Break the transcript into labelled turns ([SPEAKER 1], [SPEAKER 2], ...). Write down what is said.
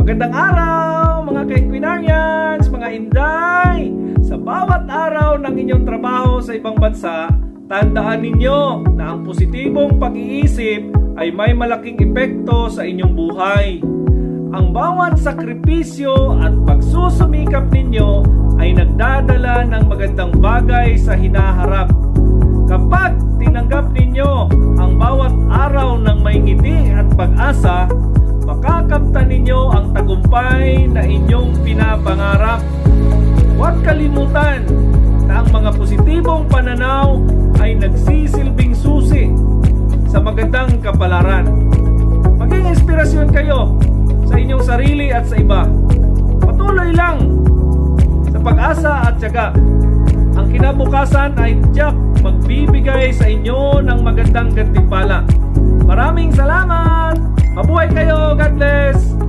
[SPEAKER 1] Magandang araw mga ka-Equinarians, mga Inday! Sa bawat araw ng inyong trabaho sa ibang bansa, tandaan ninyo na ang positibong pag-iisip ay may malaking epekto sa inyong buhay. Ang bawat sakripisyo at pagsusumikap ninyo ay nagdadala ng magandang bagay sa hinaharap. Kapag tinanggap ninyo ang bawat araw ng may ngiti at pag-asa, makakamtan ninyo ang tagumpay na inyong pinapangarap. Huwag kalimutan na ang mga positibong pananaw ay nagsisilbing susi sa magandang kapalaran. Maging inspirasyon kayo sa inyong sarili at sa iba. Patuloy lang sa pag-asa at tiyaga. Ang kinabukasan ay tiyak magbibigay sa inyo ng magandang gantimpala. Maraming salamat! Mabuhay kayo! God bless!